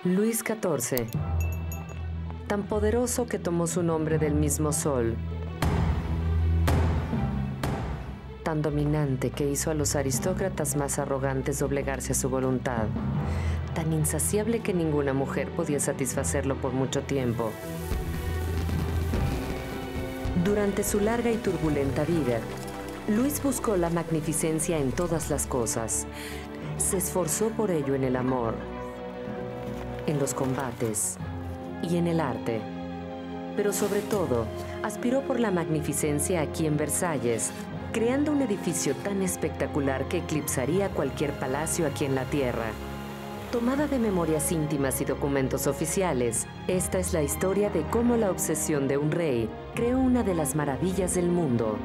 Luis XIV, tan poderoso que tomó su nombre del mismo sol, tan dominante que hizo a los aristócratas más arrogantes doblegarse a su voluntad, tan insaciable que ninguna mujer podía satisfacerlo por mucho tiempo. Durante su larga y turbulenta vida, Luis buscó la magnificencia en todas las cosas. Se esforzó por ello en el amor, en los combates y en el arte. Pero sobre todo, aspiró por la magnificencia aquí en Versalles, creando un edificio tan espectacular que eclipsaría cualquier palacio aquí en la tierra. Tomada de memorias íntimas y documentos oficiales, esta es la historia de cómo la obsesión de un rey creó una de las maravillas del mundo.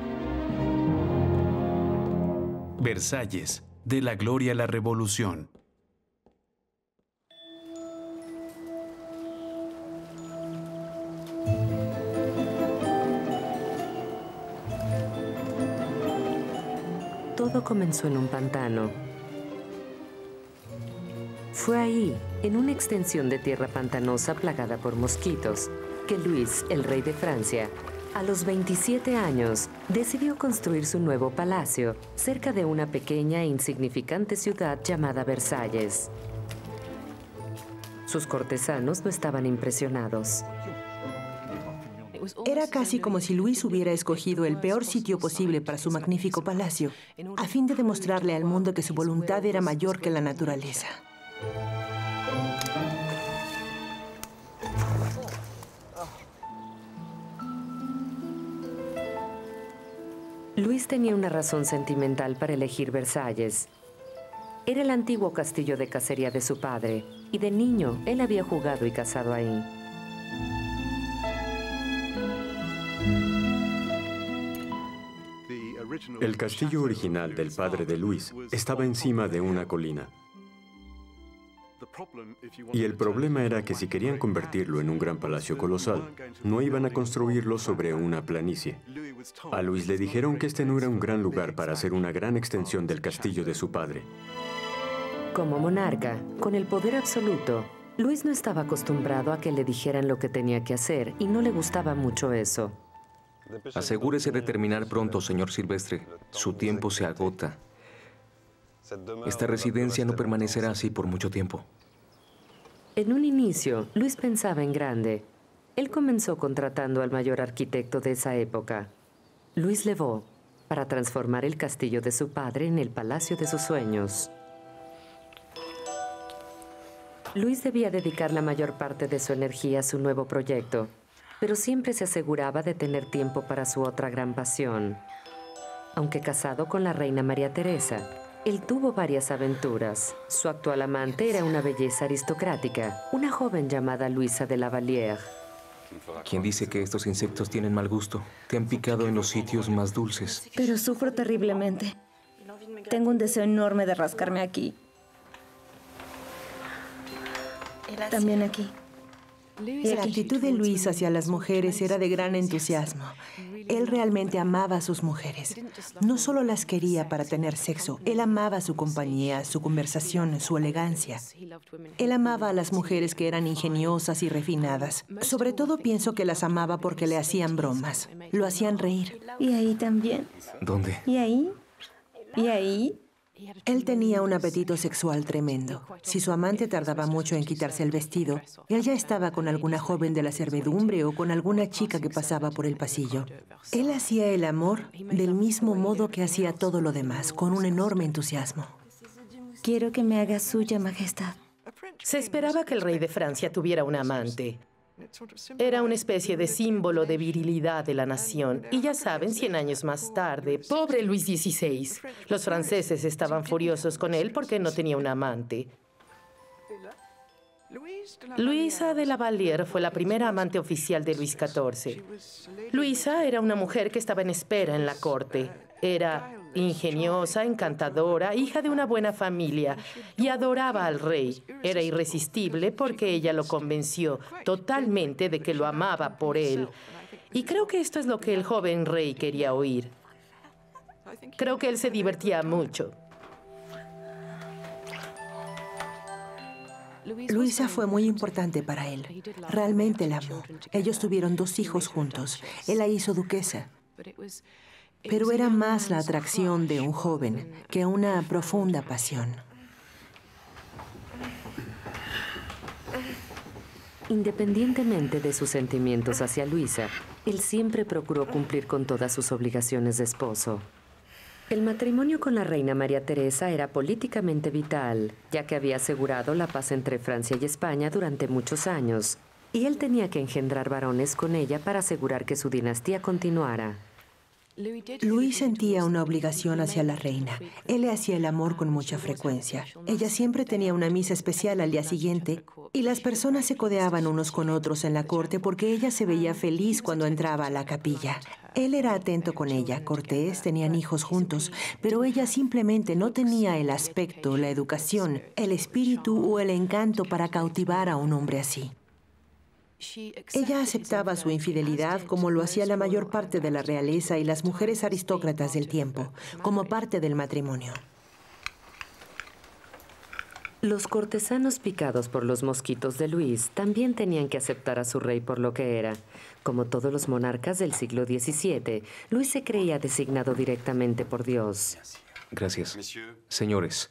Versalles, de la gloria a la revolución. Todo comenzó en un pantano. Fue ahí, en una extensión de tierra pantanosa plagada por mosquitos, que Luis, el rey de Francia, a los 27 años, decidió construir su nuevo palacio cerca de una pequeña e insignificante ciudad llamada Versalles. Sus cortesanos no estaban impresionados. Era casi como si Luis hubiera escogido el peor sitio posible para su magnífico palacio, a fin de demostrarle al mundo que su voluntad era mayor que la naturaleza. Luis tenía una razón sentimental para elegir Versalles. Era el antiguo castillo de cacería de su padre, y de niño él había jugado y cazado ahí. El castillo original del padre de Luis estaba encima de una colina. Y el problema era que si querían convertirlo en un gran palacio colosal, no iban a construirlo sobre una planicie. A Luis le dijeron que este no era un gran lugar para hacer una gran extensión del castillo de su padre. Como monarca, con el poder absoluto, Luis no estaba acostumbrado a que le dijeran lo que tenía que hacer y no le gustaba mucho eso. Asegúrese de terminar pronto, señor Silvestre. Su tiempo se agota. Esta residencia no permanecerá así por mucho tiempo. En un inicio, Luis pensaba en grande. Él comenzó contratando al mayor arquitecto de esa época, Louis Le Vau, para transformar el castillo de su padre en el palacio de sus sueños. Luis debía dedicar la mayor parte de su energía a su nuevo proyecto, pero siempre se aseguraba de tener tiempo para su otra gran pasión. Aunque casado con la reina María Teresa, él tuvo varias aventuras. Su actual amante era una belleza aristocrática, una joven llamada Luisa de la Vallière. ¿Quién dice que estos insectos tienen mal gusto? Te han picado en los sitios más dulces. Pero sufro terriblemente. Tengo un deseo enorme de rascarme aquí. También aquí. La actitud de Luis hacia las mujeres era de gran entusiasmo. Él realmente amaba a sus mujeres. No solo las quería para tener sexo, él amaba su compañía, su conversación, su elegancia. Él amaba a las mujeres que eran ingeniosas y refinadas. Sobre todo pienso que las amaba porque le hacían bromas, lo hacían reír. Y ahí también. ¿Dónde? ¿Y ahí? ¿Y ahí? Él tenía un apetito sexual tremendo. Si su amante tardaba mucho en quitarse el vestido, él ya estaba con alguna joven de la servidumbre o con alguna chica que pasaba por el pasillo. Él hacía el amor del mismo modo que hacía todo lo demás, con un enorme entusiasmo. Quiero que me haga suya, Majestad. Se esperaba que el rey de Francia tuviera un amante. Era una especie de símbolo de virilidad de la nación. Y ya saben, 100 años más tarde, pobre Luis XVI. Los franceses estaban furiosos con él porque no tenía un amante. Luisa de la Vallière fue la primera amante oficial de Luis XIV. Luisa era una mujer que estaba en espera en la corte. Era ingeniosa, encantadora, hija de una buena familia y adoraba al rey. Era irresistible porque ella lo convenció totalmente de que lo amaba por él. Y creo que esto es lo que el joven rey quería oír. Creo que él se divertía mucho. Luisa fue muy importante para él. Realmente la amó. Ellos tuvieron 2 hijos juntos. Él la hizo duquesa. Pero era más la atracción de un joven que una profunda pasión. Independientemente de sus sentimientos hacia Luisa, él siempre procuró cumplir con todas sus obligaciones de esposo. El matrimonio con la reina María Teresa era políticamente vital, ya que había asegurado la paz entre Francia y España durante muchos años, y él tenía que engendrar varones con ella para asegurar que su dinastía continuara. Luis sentía una obligación hacia la reina. Él le hacía el amor con mucha frecuencia. Ella siempre tenía una misa especial al día siguiente y las personas se codeaban unos con otros en la corte porque ella se veía feliz cuando entraba a la capilla. Él era atento con ella, cortés, tenían hijos juntos, pero ella simplemente no tenía el aspecto, la educación, el espíritu o el encanto para cautivar a un hombre así. Ella aceptaba su infidelidad como lo hacía la mayor parte de la realeza y las mujeres aristócratas del tiempo, como parte del matrimonio. Los cortesanos picados por los mosquitos de Luis también tenían que aceptar a su rey por lo que era. Como todos los monarcas del siglo XVII, Luis se creía designado directamente por Dios. Gracias. Señores,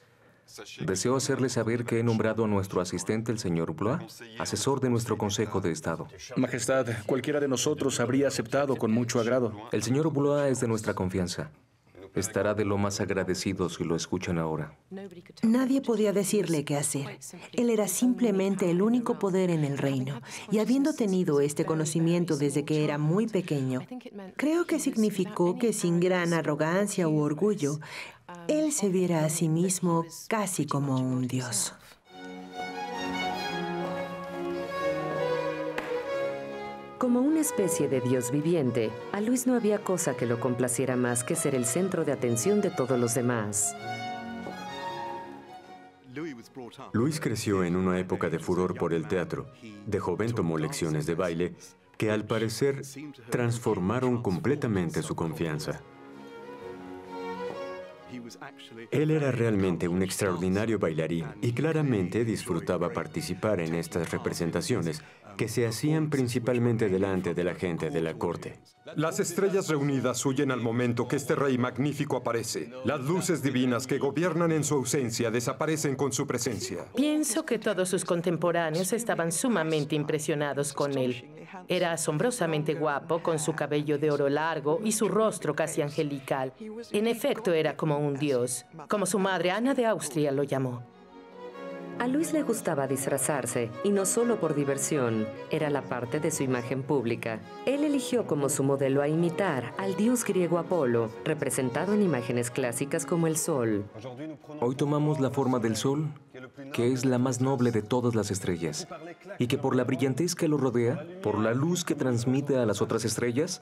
deseo hacerles saber que he nombrado a nuestro asistente, el señor Blois, asesor de nuestro Consejo de Estado. Majestad, cualquiera de nosotros habría aceptado con mucho agrado. El señor Blois es de nuestra confianza. Estará de lo más agradecido si lo escuchan ahora. Nadie podía decirle qué hacer. Él era simplemente el único poder en el reino. Y habiendo tenido este conocimiento desde que era muy pequeño, creo que significó que sin gran arrogancia u orgullo, él se viera a sí mismo casi como un dios. Como una especie de dios viviente, a Luis no había cosa que lo complaciera más que ser el centro de atención de todos los demás. Luis creció en una época de furor por el teatro. De joven tomó lecciones de baile que al parecer transformaron completamente su confianza. Él era realmente un extraordinario bailarín y claramente disfrutaba participar en estas representaciones que se hacían principalmente delante de la gente de la corte. Las estrellas reunidas huyen al momento que este rey magnífico aparece. Las luces divinas que gobiernan en su ausencia desaparecen con su presencia. Pienso que todos sus contemporáneos estaban sumamente impresionados con él. Era asombrosamente guapo, con su cabello de oro largo y su rostro casi angelical. En efecto, era como un dios, como su madre Ana de Austria lo llamó. A Luis le gustaba disfrazarse, y no solo por diversión, era la parte de su imagen pública. Él eligió como su modelo a imitar al dios griego Apolo, representado en imágenes clásicas como el sol. Hoy tomamos la forma del sol, que es la más noble de todas las estrellas, y que por la brillantez que lo rodea, por la luz que transmite a las otras estrellas,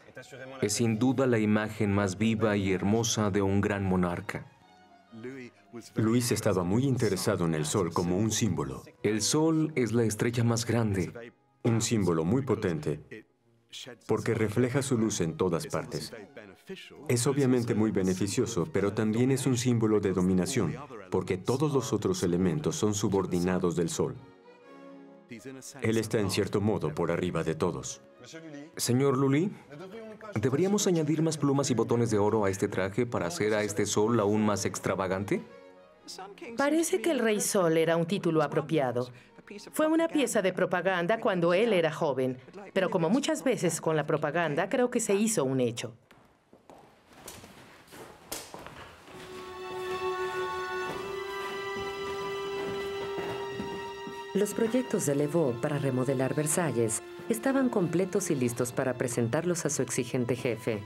es sin duda la imagen más viva y hermosa de un gran monarca. Luis estaba muy interesado en el sol como un símbolo. El sol es la estrella más grande. Un símbolo muy potente, porque refleja su luz en todas partes. Es obviamente muy beneficioso, pero también es un símbolo de dominación, porque todos los otros elementos son subordinados del sol. Él está en cierto modo por arriba de todos. Señor Lully, ¿deberíamos añadir más plumas y botones de oro a este traje para hacer a este sol aún más extravagante? Parece que el Rey Sol era un título apropiado. Fue una pieza de propaganda cuando él era joven, pero como muchas veces con la propaganda, creo que se hizo un hecho. Los proyectos de Levaux para remodelar Versalles estaban completos y listos para presentarlos a su exigente jefe.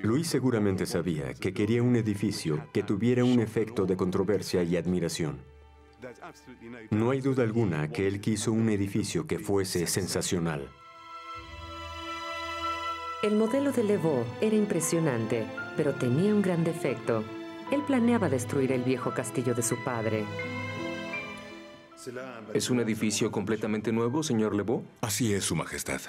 Luis seguramente sabía que quería un edificio que tuviera un efecto de controversia y admiración. No hay duda alguna que él quiso un edificio que fuese sensacional. El modelo de Levaux era impresionante, pero tenía un gran defecto. Él planeaba destruir el viejo castillo de su padre. ¿Es un edificio completamente nuevo, señor Levaux? Así es, Su Majestad.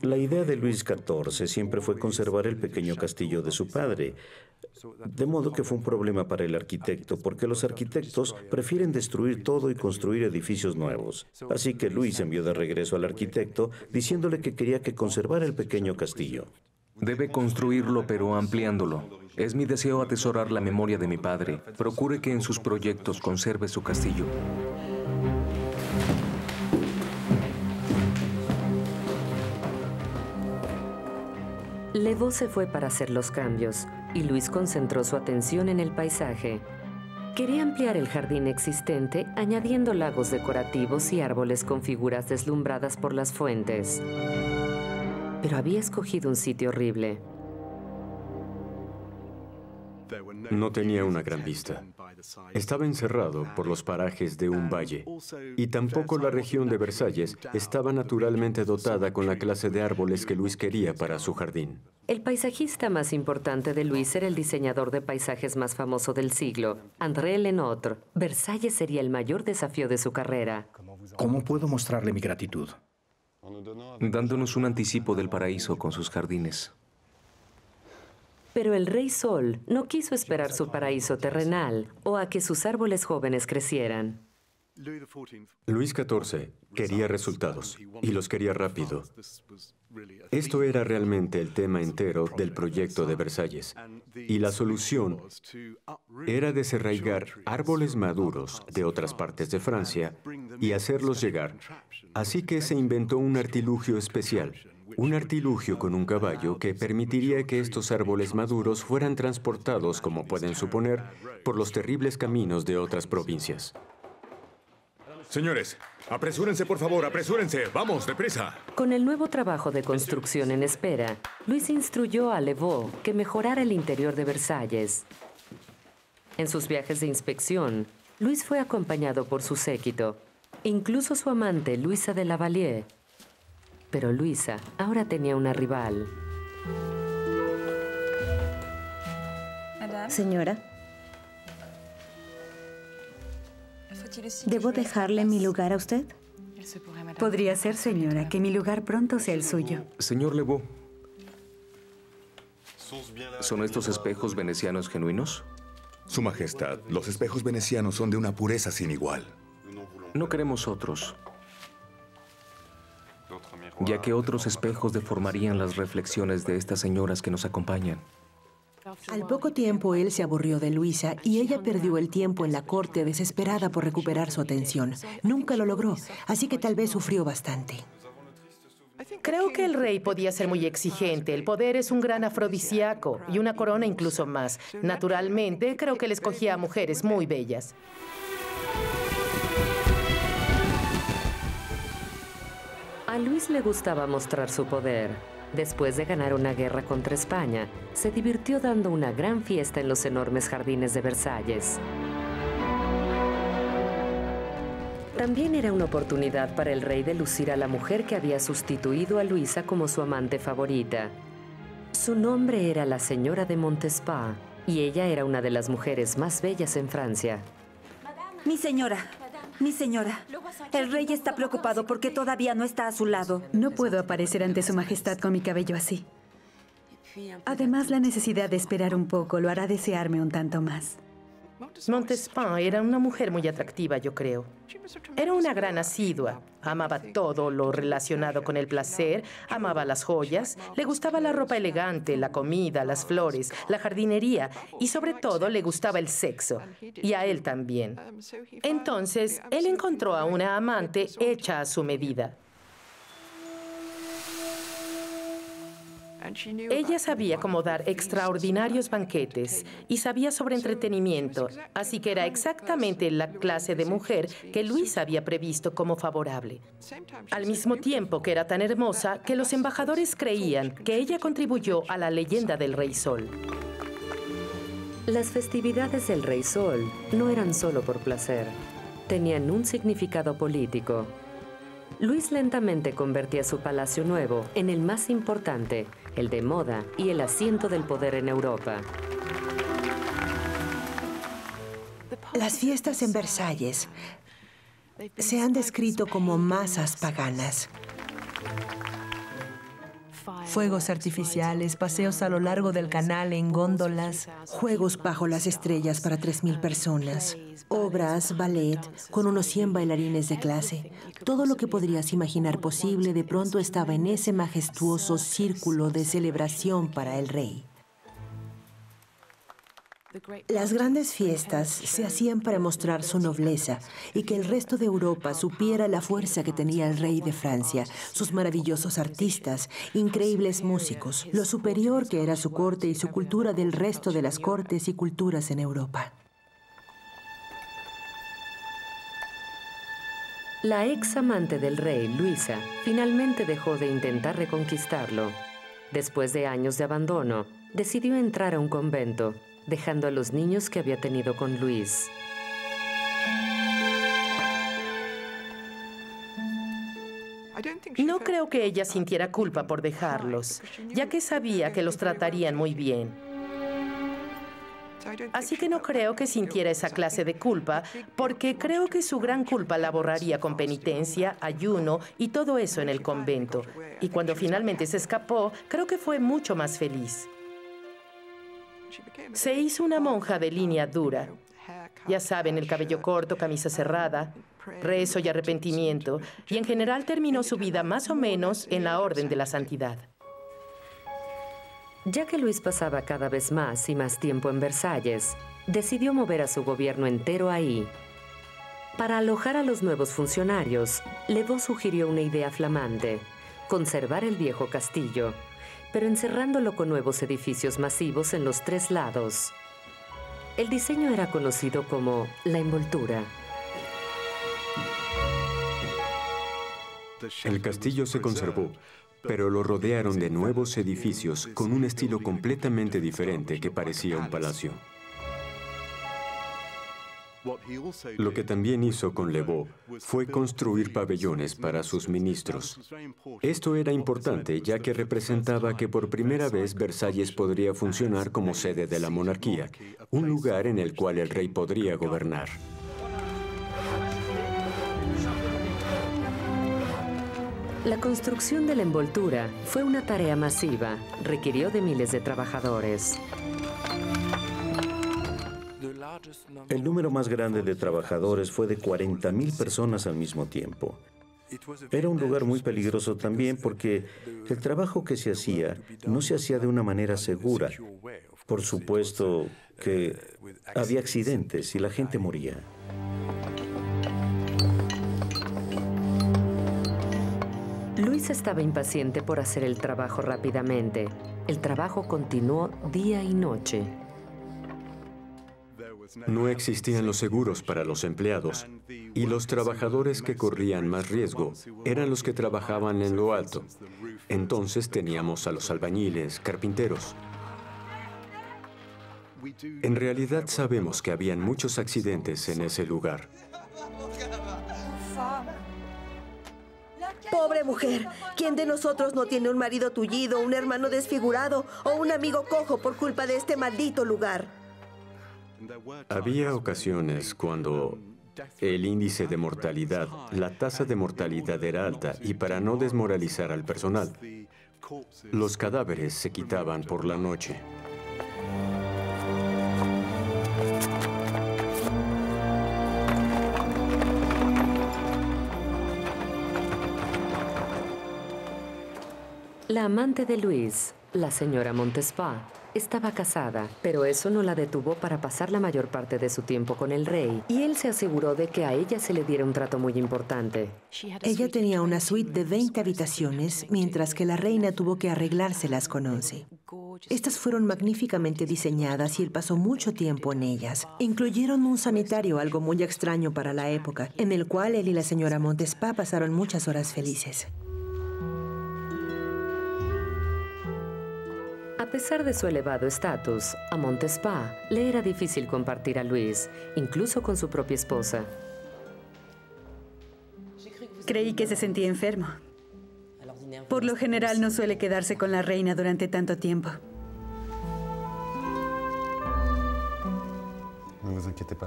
La idea de Luis XIV siempre fue conservar el pequeño castillo de su padre, de modo que fue un problema para el arquitecto, porque los arquitectos prefieren destruir todo y construir edificios nuevos. Así que Luis envió de regreso al arquitecto diciéndole que quería que conservara el pequeño castillo. Debe construirlo, pero ampliándolo. Es mi deseo atesorar la memoria de mi padre. Procure que en sus proyectos conserve su castillo. Levaux se fue para hacer los cambios y Luis concentró su atención en el paisaje. Quería ampliar el jardín existente añadiendo lagos decorativos y árboles con figuras deslumbradas por las fuentes. Pero había escogido un sitio horrible. No tenía una gran vista. Estaba encerrado por los parajes de un valle. Y tampoco la región de Versalles estaba naturalmente dotada con la clase de árboles que Luis quería para su jardín. El paisajista más importante de Luis era el diseñador de paisajes más famoso del siglo, André Lenotre. Versalles sería el mayor desafío de su carrera. ¿Cómo puedo mostrarle mi gratitud? Dándonos un anticipo del paraíso con sus jardines. Pero el Rey Sol no quiso esperar su paraíso terrenal o a que sus árboles jóvenes crecieran. Luis XIV quería resultados y los quería rápido. Esto era realmente el tema entero del proyecto de Versalles. Y la solución era desarraigar árboles maduros de otras partes de Francia y hacerlos llegar. Así que se inventó un artilugio especial. Un artilugio con un caballo que permitiría que estos árboles maduros fueran transportados, como pueden suponer, por los terribles caminos de otras provincias. Señores, apresúrense, por favor, apresúrense. Vamos, deprisa. Con el nuevo trabajo de construcción en espera, Luis instruyó a Levaux que mejorara el interior de Versalles. En sus viajes de inspección, Luis fue acompañado por su séquito, incluso su amante, Luisa de la Vallière. Pero Luisa ahora tenía una rival. Señora, ¿debo dejarle mi lugar a usted? Podría ser, señora, que mi lugar pronto sea el suyo. Señor Levaux, ¿son estos espejos venecianos genuinos? Su Majestad, los espejos venecianos son de una pureza sin igual. No queremos otros, ya que otros espejos deformarían las reflexiones de estas señoras que nos acompañan. Al poco tiempo él se aburrió de Luisa y ella perdió el tiempo en la corte desesperada por recuperar su atención. Nunca lo logró, así que tal vez sufrió bastante. Creo que el rey podía ser muy exigente. El poder es un gran afrodisíaco y una corona incluso más. Naturalmente, creo que él escogía a mujeres muy bellas. A Luis le gustaba mostrar su poder. Después de ganar una guerra contra España, se divirtió dando una gran fiesta en los enormes jardines de Versalles. También era una oportunidad para el rey de lucir a la mujer que había sustituido a Luisa como su amante favorita. Su nombre era la señora de Montespan, y ella era una de las mujeres más bellas en Francia. Mi señora, el rey está preocupado porque todavía no está a su lado. No puedo aparecer ante su majestad con mi cabello así. Además, la necesidad de esperar un poco lo hará desearme un tanto más. Montespan era una mujer muy atractiva, yo creo. Era una gran asidua. Amaba todo lo relacionado con el placer, amaba las joyas, le gustaba la ropa elegante, la comida, las flores, la jardinería y sobre todo le gustaba el sexo. Y a él también. Entonces, él encontró a una amante hecha a su medida. Ella sabía cómo dar extraordinarios banquetes y sabía sobre entretenimiento, así que era exactamente la clase de mujer que Luis había previsto como favorable. Al mismo tiempo que era tan hermosa que los embajadores creían que ella contribuyó a la leyenda del Rey Sol. Las festividades del Rey Sol no eran solo por placer, tenían un significado político. Luis lentamente convertía su palacio nuevo en el más importante, el de moda y el asiento del poder en Europa. Las fiestas en Versalles se han descrito como masas paganas. Fuegos artificiales, paseos a lo largo del canal en góndolas, juegos bajo las estrellas para 3,000 personas, obras, ballet, con unos 100 bailarines de clase. Todo lo que podrías imaginar posible de pronto estaba en ese majestuoso círculo de celebración para el rey. Las grandes fiestas se hacían para mostrar su nobleza y que el resto de Europa supiera la fuerza que tenía el rey de Francia, sus maravillosos artistas, increíbles músicos, lo superior que era su corte y su cultura del resto de las cortes y culturas en Europa. La ex amante del rey, Luisa, finalmente dejó de intentar reconquistarlo. Después de años de abandono, decidió entrar a un convento, dejando a los niños que había tenido con Luis. No creo que ella sintiera culpa por dejarlos, ya que sabía que los tratarían muy bien. Así que no creo que sintiera esa clase de culpa, porque creo que su gran culpa la borraría con penitencia, ayuno y todo eso en el convento. Y cuando finalmente se escapó, creo que fue mucho más feliz. Se hizo una monja de línea dura. Ya saben, el cabello corto, camisa cerrada, rezo y arrepentimiento, y en general terminó su vida más o menos en la orden de la santidad. Ya que Luis pasaba cada vez más y más tiempo en Versalles, decidió mover a su gobierno entero ahí. Para alojar a los nuevos funcionarios, Levaux sugirió una idea flamante: conservar el viejo castillo, pero encerrándolo con nuevos edificios masivos en los 3 lados. El diseño era conocido como la envoltura. El castillo se conservó, pero lo rodearon de nuevos edificios con un estilo completamente diferente que parecía un palacio. Lo que también hizo con Levaux fue construir pabellones para sus ministros. Esto era importante, ya que representaba que por primera vez Versalles podría funcionar como sede de la monarquía, un lugar en el cual el rey podría gobernar. La construcción de la envoltura fue una tarea masiva, requirió de miles de trabajadores. El número más grande de trabajadores fue de 40,000 personas al mismo tiempo. Era un lugar muy peligroso también porque el trabajo que se hacía no se hacía de una manera segura. Por supuesto que había accidentes y la gente moría. Luis estaba impaciente por hacer el trabajo rápidamente. El trabajo continuó día y noche. No existían los seguros para los empleados, y los trabajadores que corrían más riesgo eran los que trabajaban en lo alto. Entonces teníamos a los albañiles, carpinteros. En realidad sabemos que habían muchos accidentes en ese lugar. Pobre mujer, ¿quién de nosotros no tiene un marido tullido, un hermano desfigurado o un amigo cojo por culpa de este maldito lugar? Había ocasiones cuando el índice de mortalidad, la tasa de mortalidad era alta, y para no desmoralizar al personal, los cadáveres se quitaban por la noche. La amante de Luis, la señora Montespan, estaba casada, pero eso no la detuvo para pasar la mayor parte de su tiempo con el rey, y él se aseguró de que a ella se le diera un trato muy importante. Ella tenía una suite de 20 habitaciones, mientras que la reina tuvo que arreglárselas con 11. Estas fueron magníficamente diseñadas y él pasó mucho tiempo en ellas. Incluyeron un sanitario, algo muy extraño para la época, en el cual él y la señora Montespan pasaron muchas horas felices. A pesar de su elevado estatus, a Montespan le era difícil compartir a Luis, incluso con su propia esposa. Creí que se sentía enfermo. Por lo general no suele quedarse con la reina durante tanto tiempo.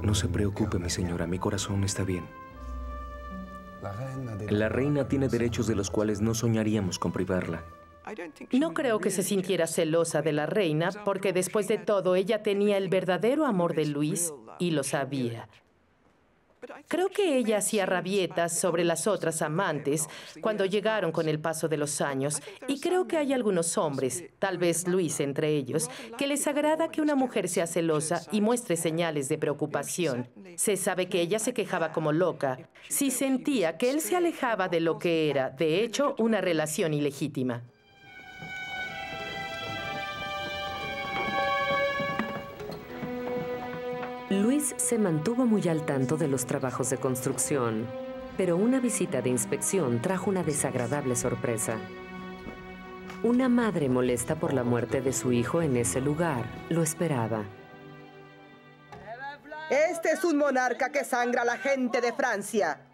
No se preocupe, mi señora, mi corazón está bien. La reina tiene derechos de los cuales no soñaríamos con privarla. No creo que se sintiera celosa de la reina, porque después de todo ella tenía el verdadero amor de Luis y lo sabía. Creo que ella hacía rabietas sobre las otras amantes cuando llegaron con el paso de los años, y creo que hay algunos hombres, tal vez Luis entre ellos, que les agrada que una mujer sea celosa y muestre señales de preocupación. Se sabe que ella se quejaba como loca si sentía que él se alejaba de lo que era, de hecho, una relación ilegítima. Luis se mantuvo muy al tanto de los trabajos de construcción, pero una visita de inspección trajo una desagradable sorpresa. Una madre molesta por la muerte de su hijo en ese lugar lo esperaba. Este es un monarca que sangra a la gente de Francia.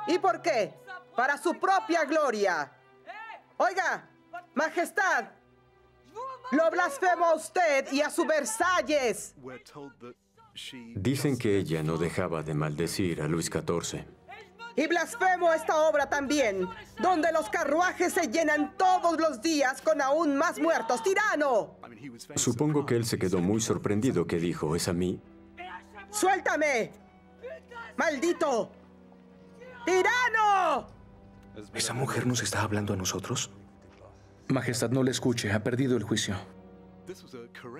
¿Y por qué? Para su propia gloria. Oiga, Majestad, lo blasfemo a usted y a su Versalles. Dicen que ella no dejaba de maldecir a Luis XIV. Y blasfemo esta obra también, donde los carruajes se llenan todos los días con aún más muertos. ¡Tirano! Supongo que él se quedó muy sorprendido que dijo, ¿es a mí? ¡Suéltame! ¡Maldito! ¡Tirano! ¿Esa mujer nos está hablando a nosotros? Majestad, no le escuche. Ha perdido el juicio.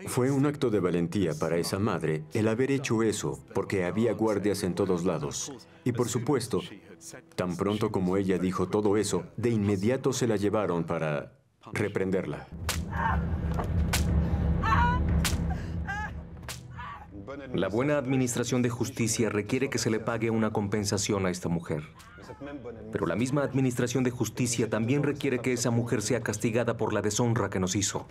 Fue un acto de valentía para esa madre el haber hecho eso, porque había guardias en todos lados. Y por supuesto, tan pronto como ella dijo todo eso, de inmediato se la llevaron para reprenderla. La buena administración de justicia requiere que se le pague una compensación a esta mujer. Pero la misma administración de justicia también requiere que esa mujer sea castigada por la deshonra que nos hizo.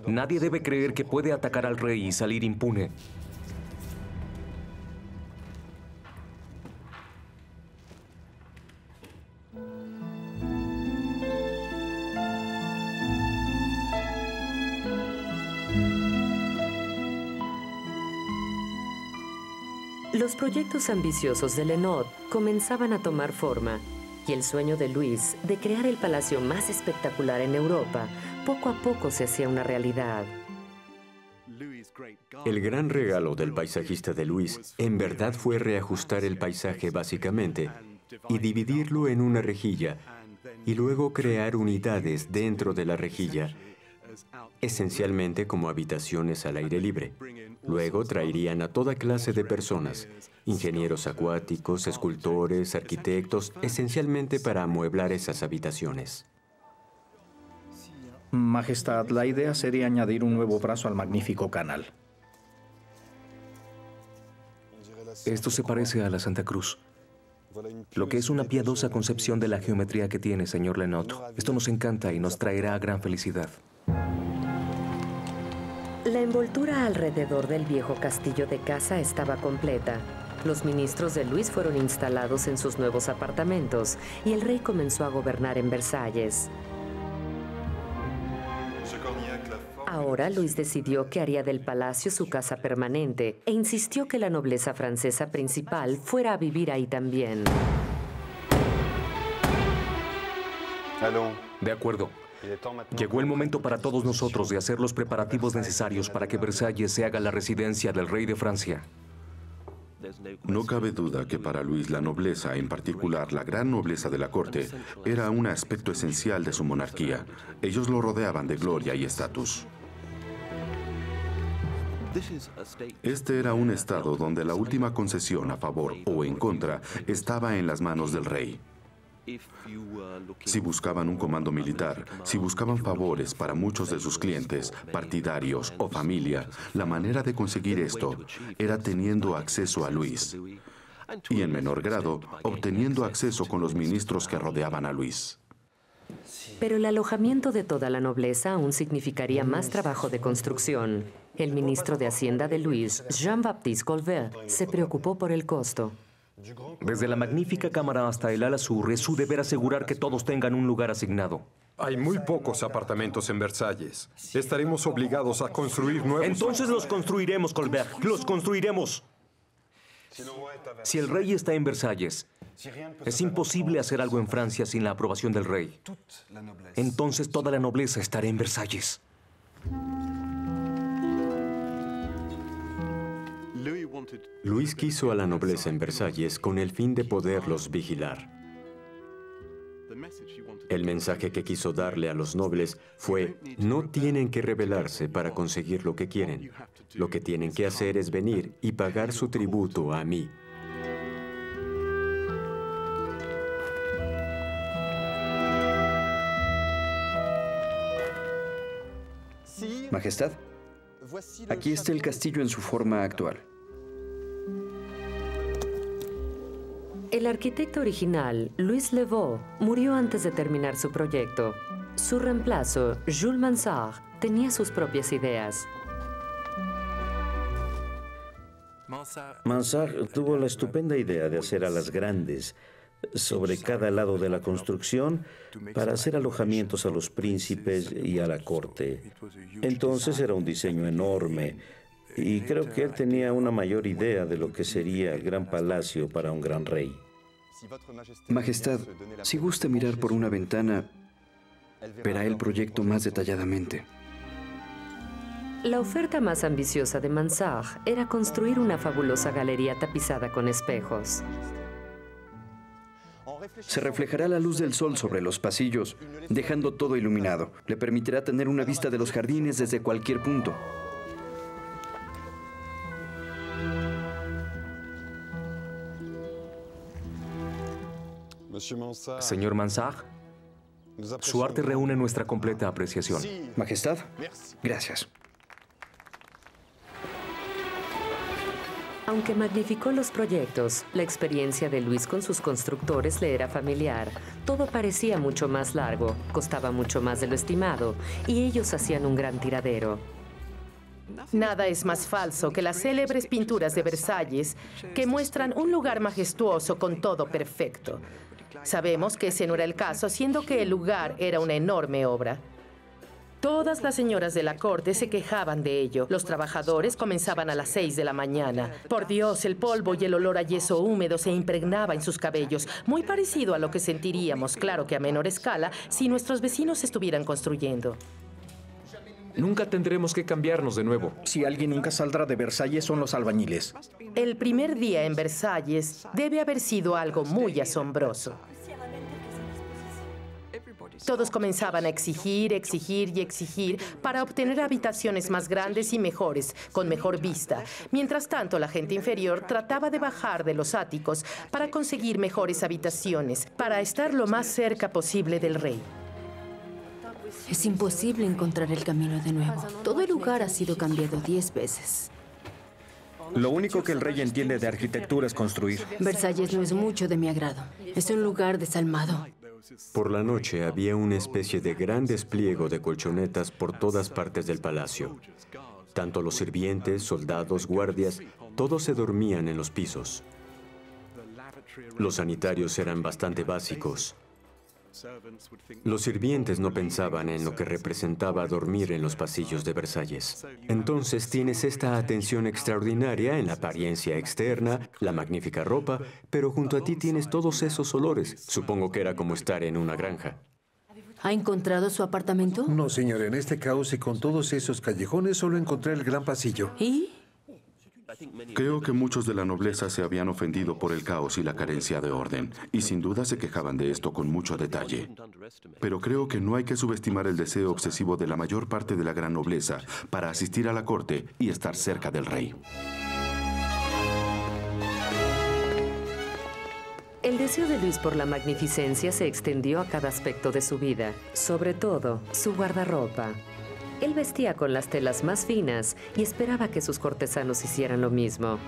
Nadie debe creer que puede atacar al rey y salir impune. Los proyectos ambiciosos de Lenaud comenzaban a tomar forma, y el sueño de Luis de crear el palacio más espectacular en Europa poco a poco se hacía una realidad. El gran regalo del paisajista de Luis en verdad fue reajustar el paisaje básicamente y dividirlo en una rejilla y luego crear unidades dentro de la rejilla, esencialmente como habitaciones al aire libre. Luego traerían a toda clase de personas, ingenieros acuáticos, escultores, arquitectos, esencialmente para amueblar esas habitaciones. Majestad, la idea sería añadir un nuevo brazo al magnífico canal. Esto se parece a la Santa Cruz. Lo que es una piadosa concepción de la geometría que tiene, señor Lenaud. Esto nos encanta y nos traerá gran felicidad. La envoltura alrededor del viejo castillo de Casa estaba completa. Los ministros de Luis fueron instalados en sus nuevos apartamentos y el rey comenzó a gobernar en Versalles. Ahora Luis decidió que haría del palacio su casa permanente e insistió que la nobleza francesa principal fuera a vivir ahí también. De acuerdo. Llegó el momento para todos nosotros de hacer los preparativos necesarios para que Versalles se haga la residencia del rey de Francia. No cabe duda que para Luis la nobleza, en particular la gran nobleza de la corte, era un aspecto esencial de su monarquía. Ellos lo rodeaban de gloria y estatus. Este era un estado donde la última concesión a favor o en contra estaba en las manos del rey. Si buscaban un comando militar, si buscaban favores para muchos de sus clientes, partidarios o familia, la manera de conseguir esto era teniendo acceso a Luis. Y en menor grado, obteniendo acceso con los ministros que rodeaban a Luis. Pero el alojamiento de toda la nobleza aún significaría más trabajo de construcción. El ministro de Hacienda de Luis, Jean-Baptiste Colbert, se preocupó por el costo. Desde la magnífica cámara hasta el ala sur, es su deber asegurar que todos tengan un lugar asignado. Hay muy pocos apartamentos en Versalles. Estaremos obligados a construir nuevos. Entonces los construiremos, Colbert. ¡Los construiremos! Si el rey está en Versalles, Es imposible hacer algo en Francia sin la aprobación del rey. Entonces toda la nobleza estará en Versalles. Luis quiso a la nobleza en Versalles con el fin de poderlos vigilar. El mensaje que quiso darle a los nobles fue: no tienen que rebelarse para conseguir lo que quieren. Lo que tienen que hacer es venir y pagar su tributo a mí. Majestad, aquí está el castillo en su forma actual. El arquitecto original, Louis Le Vau, murió antes de terminar su proyecto. Su reemplazo, Jules Mansart, tenía sus propias ideas. Mansart tuvo la estupenda idea de hacer alas grandes sobre cada lado de la construcción para hacer alojamientos a los príncipes y a la corte. Entonces era un diseño enorme y creo que él tenía una mayor idea de lo que sería el gran palacio para un gran rey. Majestad, si gusta mirar por una ventana, verá el proyecto más detalladamente. La oferta más ambiciosa de Mansart era construir una fabulosa galería tapizada con espejos. Se reflejará la luz del sol sobre los pasillos, dejando todo iluminado. Le permitirá tener una vista de los jardines desde cualquier punto. Señor Mansart, su arte reúne nuestra completa apreciación. Majestad, gracias. Aunque magnificó los proyectos, la experiencia de Luis con sus constructores le era familiar. Todo parecía mucho más largo, costaba mucho más de lo estimado, y ellos hacían un gran tiradero. Nada es más falso que las célebres pinturas de Versalles que muestran un lugar majestuoso con todo perfecto. Sabemos que ese no era el caso, siendo que el lugar era una enorme obra. Todas las señoras de la corte se quejaban de ello. Los trabajadores comenzaban a las 6 de la mañana. Por Dios, el polvo y el olor a yeso húmedo se impregnaba en sus cabellos, muy parecido a lo que sentiríamos, claro que a menor escala, si nuestros vecinos estuvieran construyendo. Nunca tendremos que cambiarnos de nuevo. Si alguien nunca saldrá de Versalles son los albañiles. El primer día en Versalles debe haber sido algo muy asombroso. Todos comenzaban a exigir y exigir para obtener habitaciones más grandes y mejores, con mejor vista. Mientras tanto, la gente inferior trataba de bajar de los áticos para conseguir mejores habitaciones, para estar lo más cerca posible del rey. Es imposible encontrar el camino de nuevo. Todo el lugar ha sido cambiado 10 veces. Lo único que el rey entiende de arquitectura es construir. Versalles no es mucho de mi agrado. Es un lugar desalmado. Por la noche había una especie de gran despliego de colchonetas por todas partes del palacio. Tanto los sirvientes, soldados, guardias, todos se dormían en los pisos. Los sanitarios eran bastante básicos. Los sirvientes no pensaban en lo que representaba dormir en los pasillos de Versalles. Entonces tienes esta atención extraordinaria en la apariencia externa, la magnífica ropa, pero junto a ti tienes todos esos olores. Supongo que era como estar en una granja. ¿Ha encontrado su apartamento? No, señora, en este caos y con todos esos callejones solo encontré el gran pasillo. ¿Y? Creo que muchos de la nobleza se habían ofendido por el caos y la carencia de orden, y sin duda se quejaban de esto con mucho detalle. Pero creo que no hay que subestimar el deseo obsesivo de la mayor parte de la gran nobleza para asistir a la corte y estar cerca del rey. El deseo de Luis por la magnificencia se extendió a cada aspecto de su vida, sobre todo su guardarropa. Él vestía con las telas más finas y esperaba que sus cortesanos hicieran lo mismo.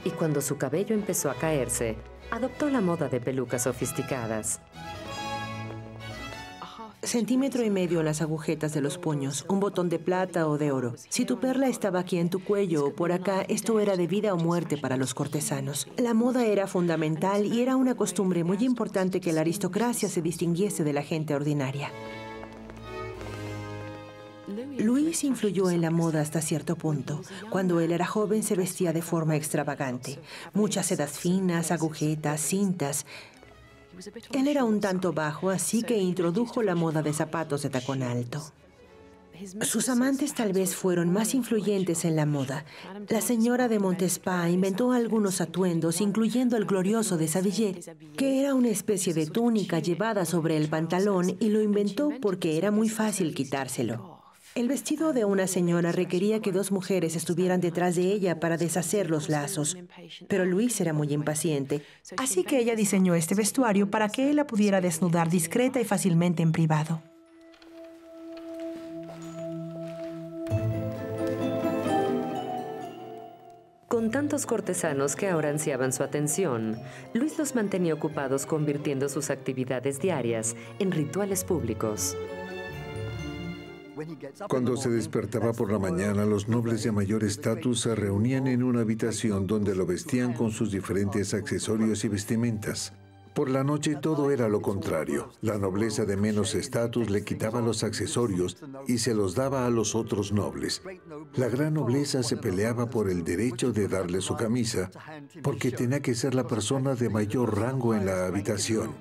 Y cuando su cabello empezó a caerse, adoptó la moda de pelucas sofisticadas. 1,5 centímetros en las agujetas de los puños, un botón de plata o de oro. Si tu perla estaba aquí en tu cuello o por acá, esto era de vida o muerte para los cortesanos. La moda era fundamental y era una costumbre muy importante que la aristocracia se distinguiese de la gente ordinaria. Luis influyó en la moda hasta cierto punto. Cuando él era joven se vestía de forma extravagante. Muchas sedas finas, agujetas, cintas. Él era un tanto bajo, así que introdujo la moda de zapatos de tacón alto. Sus amantes tal vez fueron más influyentes en la moda. La señora de Montespan inventó algunos atuendos, incluyendo el glorioso de Savigny, que era una especie de túnica llevada sobre el pantalón y lo inventó porque era muy fácil quitárselo. El vestido de una señora requería que dos mujeres estuvieran detrás de ella para deshacer los lazos, pero Luis era muy impaciente, así que ella diseñó este vestuario para que él la pudiera desnudar discreta y fácilmente en privado. Con tantos cortesanos que ahora ansiaban su atención, Luis los mantenía ocupados convirtiendo sus actividades diarias en rituales públicos. Cuando se despertaba por la mañana, los nobles de mayor estatus se reunían en una habitación donde lo vestían con sus diferentes accesorios y vestimentas. Por la noche todo era lo contrario. La nobleza de menos estatus le quitaba los accesorios y se los daba a los otros nobles. La gran nobleza se peleaba por el derecho de darle su camisa, porque tenía que ser la persona de mayor rango en la habitación.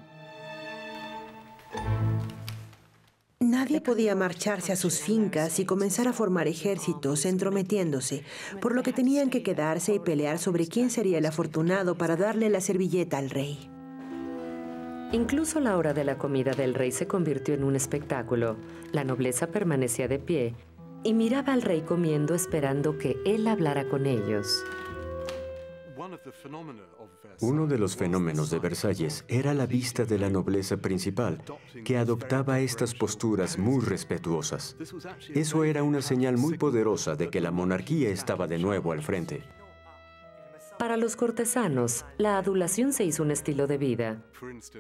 Nadie podía marcharse a sus fincas y comenzar a formar ejércitos entrometiéndose, por lo que tenían que quedarse y pelear sobre quién sería el afortunado para darle la servilleta al rey. Incluso la hora de la comida del rey se convirtió en un espectáculo. La nobleza permanecía de pie y miraba al rey comiendo esperando que él hablara con ellos. Uno de los fenómenos de Versalles era la vista de la nobleza principal, que adoptaba estas posturas muy respetuosas. Eso era una señal muy poderosa de que la monarquía estaba de nuevo al frente. Para los cortesanos, la adulación se hizo un estilo de vida.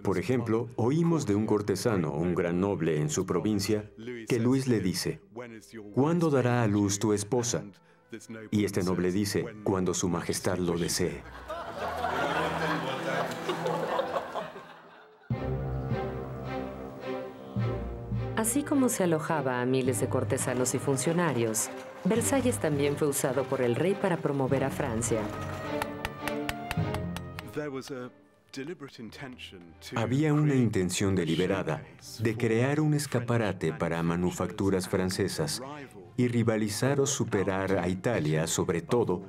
Por ejemplo, oímos de un cortesano, un gran noble en su provincia, que Luis le dice, ¿cuándo dará a luz tu esposa? Y este noble dice, cuando su majestad lo desee. Así como se alojaba a miles de cortesanos y funcionarios, Versalles también fue usado por el rey para promover a Francia. Había una intención deliberada de crear un escaparate para manufacturas francesas y rivalizar o superar a Italia, sobre todo,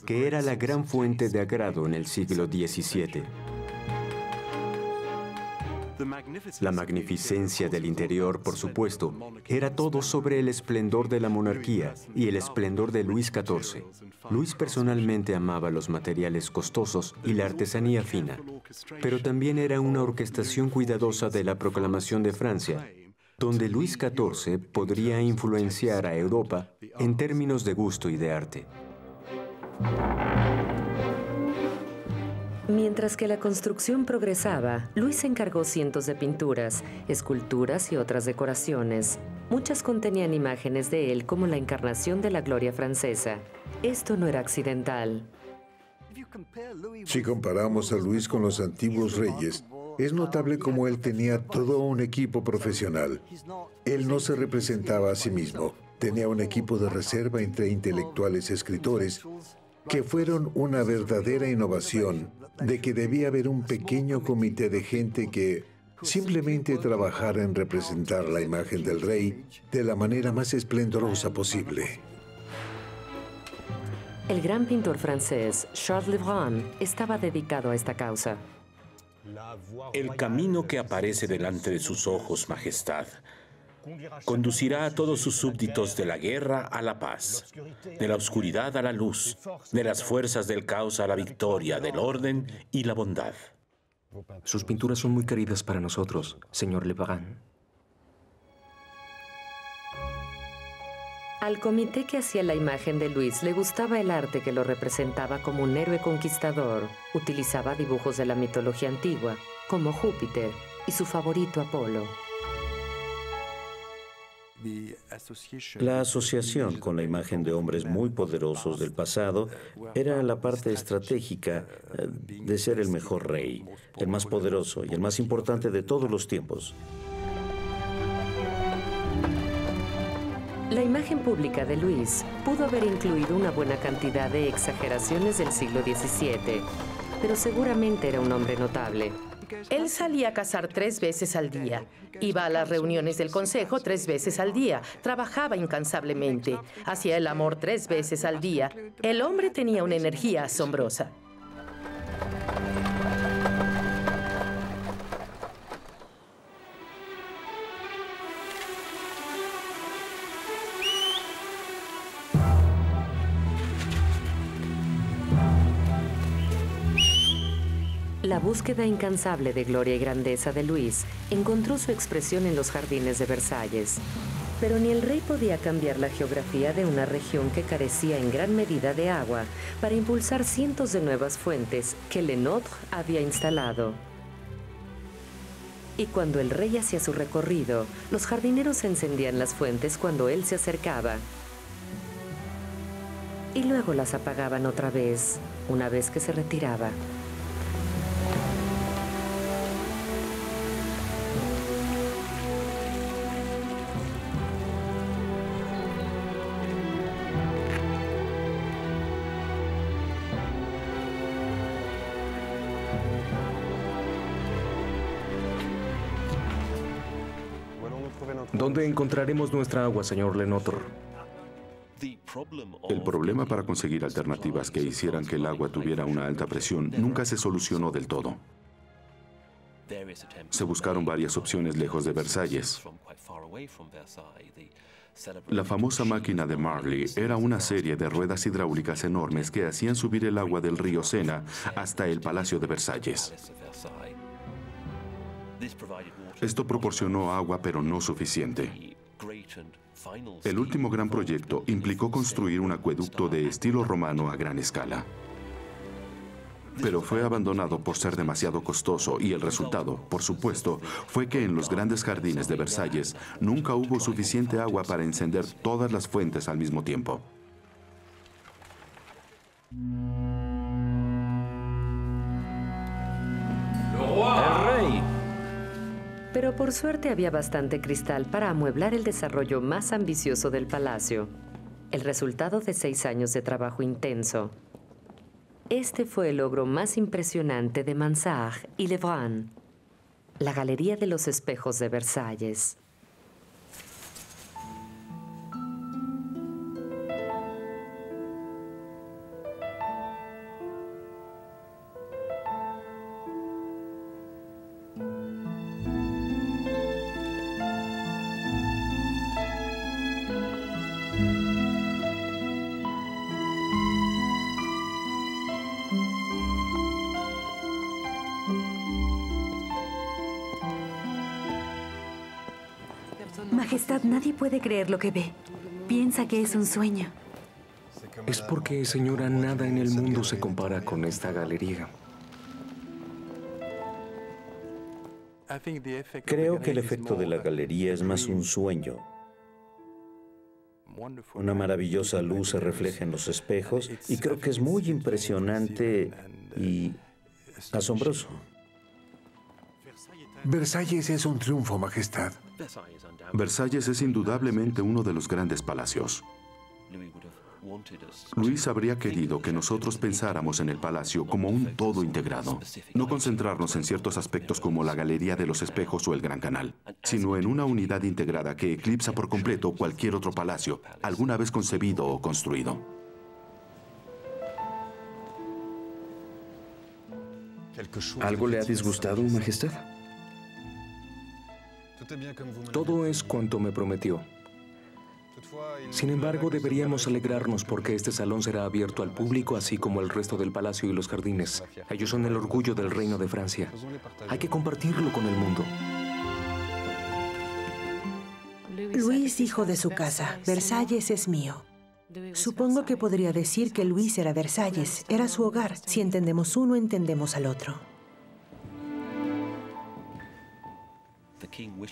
que era la gran fuente de agrado en el siglo XVII. La magnificencia del interior, por supuesto, era todo sobre el esplendor de la monarquía y el esplendor de Luis XIV. Luis personalmente amaba los materiales costosos y la artesanía fina, pero también era una orquestación cuidadosa de la proclamación de Francia, donde Luis XIV podría influenciar a Europa en términos de gusto y de arte. Mientras que la construcción progresaba, Luis encargó cientos de pinturas, esculturas y otras decoraciones. Muchas contenían imágenes de él como la encarnación de la gloria francesa. Esto no era accidental. Si comparamos a Luis con los antiguos reyes, es notable cómo él tenía todo un equipo profesional. Él no se representaba a sí mismo. Tenía un equipo de reserva entre intelectuales escritores que fueron una verdadera innovación, de que debía haber un pequeño comité de gente que simplemente trabajara en representar la imagen del rey de la manera más esplendorosa posible. El gran pintor francés Charles Le Brun estaba dedicado a esta causa. El camino que aparece delante de sus ojos, Majestad, conducirá a todos sus súbditos de la guerra a la paz, de la oscuridad a la luz, de las fuerzas del caos a la victoria, del orden y la bondad. Sus pinturas son muy queridas para nosotros, señor Le Brun. Al comité que hacía la imagen de Luis le gustaba el arte que lo representaba como un héroe conquistador. Utilizaba dibujos de la mitología antigua, como Júpiter y su favorito Apolo. La asociación con la imagen de hombres muy poderosos del pasado era la parte estratégica de ser el mejor rey, el más poderoso y el más importante de todos los tiempos. La imagen pública de Luis pudo haber incluido una buena cantidad de exageraciones del siglo XVII, pero seguramente era un hombre notable. Él salía a cazar 3 veces al día. Iba a las reuniones del consejo 3 veces al día. Trabajaba incansablemente. Hacía el amor 3 veces al día. El hombre tenía una energía asombrosa. La búsqueda incansable de gloria y grandeza de Luis encontró su expresión en los jardines de Versalles. Pero ni el rey podía cambiar la geografía de una región que carecía en gran medida de agua para impulsar cientos de nuevas fuentes que Le Nôtre había instalado. Y cuando el rey hacía su recorrido, los jardineros encendían las fuentes cuando él se acercaba. Y luego las apagaban otra vez, una vez que se retiraba. ¿Dónde encontraremos nuestra agua, señor Le Nôtre? El problema para conseguir alternativas que hicieran que el agua tuviera una alta presión nunca se solucionó del todo. Se buscaron varias opciones lejos de Versalles. La famosa máquina de Marly era una serie de ruedas hidráulicas enormes que hacían subir el agua del río Sena hasta el Palacio de Versalles. Esto proporcionó agua, pero no suficiente. El último gran proyecto implicó construir un acueducto de estilo romano a gran escala. Pero fue abandonado por ser demasiado costoso y el resultado, por supuesto, fue que en los grandes jardines de Versalles nunca hubo suficiente agua para encender todas las fuentes al mismo tiempo. ¡El rey! Pero por suerte había bastante cristal para amueblar el desarrollo más ambicioso del palacio, el resultado de 6 años de trabajo intenso. Este fue el logro más impresionante de Mansart y Lebrun, la Galería de los Espejos de Versalles. Majestad, nadie puede creer lo que ve. Piensa que es un sueño. Es porque, señora, nada en el mundo se compara con esta galería. Creo que el efecto de la galería es más un sueño. Una maravillosa luz se refleja en los espejos y creo que es muy impresionante y asombroso. Versalles es un triunfo, Majestad. Versalles es indudablemente uno de los grandes palacios. Luis habría querido que nosotros pensáramos en el palacio como un todo integrado, no concentrarnos en ciertos aspectos como la Galería de los Espejos o el Gran Canal, sino en una unidad integrada que eclipsa por completo cualquier otro palacio alguna vez concebido o construido. ¿Algo le ha disgustado, Majestad? Todo es cuanto me prometió. Sin embargo, deberíamos alegrarnos porque este salón será abierto al público, así como el resto del palacio y los jardines. Ellos son el orgullo del Reino de Francia. Hay que compartirlo con el mundo. Luis, hijo de su casa, Versalles es mío. Supongo que podría decir que Luis era Versalles, era su hogar. Si entendemos uno, entendemos al otro.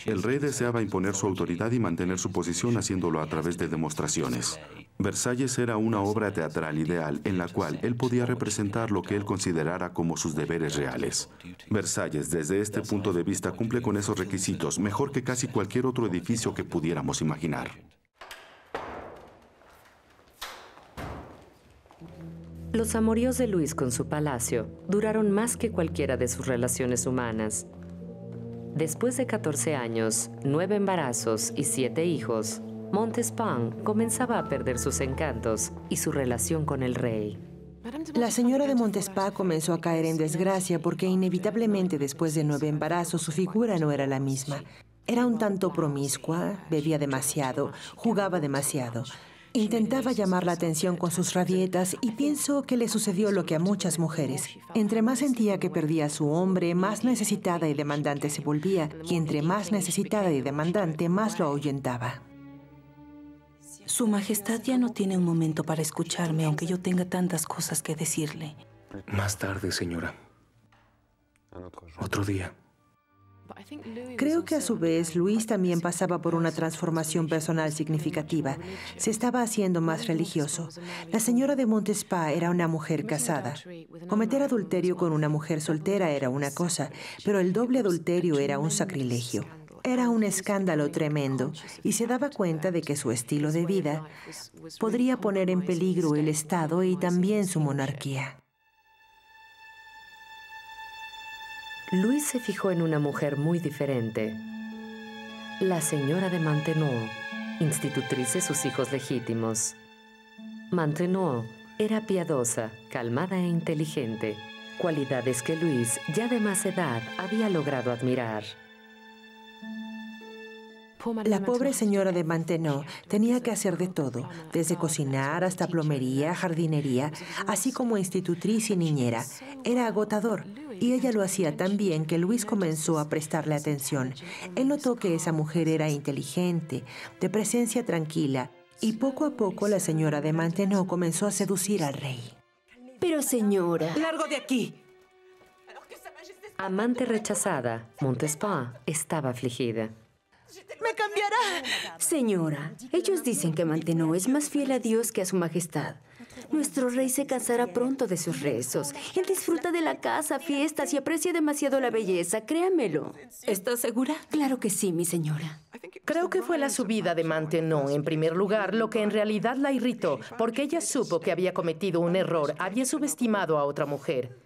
El rey deseaba imponer su autoridad y mantener su posición haciéndolo a través de demostraciones. Versalles era una obra teatral ideal en la cual él podía representar lo que él considerara como sus deberes reales. Versalles, desde este punto de vista, cumple con esos requisitos mejor que casi cualquier otro edificio que pudiéramos imaginar. Los amoríos de Luis con su palacio duraron más que cualquiera de sus relaciones humanas. Después de 14 años, 9 embarazos y 7 hijos, Montespan comenzaba a perder sus encantos y su relación con el rey. La señora de Montespan comenzó a caer en desgracia porque inevitablemente después de 9 embarazos su figura no era la misma. Era un tanto promiscua, bebía demasiado, jugaba demasiado. Intentaba llamar la atención con sus rabietas y pienso que le sucedió lo que a muchas mujeres. Entre más sentía que perdía a su hombre, más necesitada y demandante se volvía, y entre más necesitada y demandante, más lo ahuyentaba. Su Majestad ya no tiene un momento para escucharme, aunque yo tenga tantas cosas que decirle. Más tarde, señora. Otro día. Creo que a su vez Luis también pasaba por una transformación personal significativa. Se estaba haciendo más religioso. La señora de Montespan era una mujer casada. Cometer adulterio con una mujer soltera era una cosa, pero el doble adulterio era un sacrilegio. Era un escándalo tremendo y se daba cuenta de que su estilo de vida podría poner en peligro el Estado y también su monarquía. Luis se fijó en una mujer muy diferente, la señora de Maintenon, institutriz de sus hijos legítimos. Maintenon era piadosa, calmada e inteligente, cualidades que Luis, ya de más edad, había logrado admirar. La pobre señora de Maintenon tenía que hacer de todo, desde cocinar hasta plomería, jardinería, así como institutriz y niñera. Era agotador, y ella lo hacía tan bien que Luis comenzó a prestarle atención. Él notó que esa mujer era inteligente, de presencia tranquila, y poco a poco la señora de Maintenon comenzó a seducir al rey. Pero señora... ¡Largo de aquí! Amante rechazada, Montespan estaba afligida. ¡Me cambiará! Señora, ellos dicen que Maintenon es más fiel a Dios que a su Majestad. Nuestro rey se cansará pronto de sus rezos. Él disfruta de la casa, fiestas y aprecia demasiado la belleza, créamelo. ¿Estás segura? Claro que sí, mi señora. Creo que fue la subida de Maintenon, en primer lugar, lo que en realidad la irritó, porque ella supo que había cometido un error, había subestimado a otra mujer.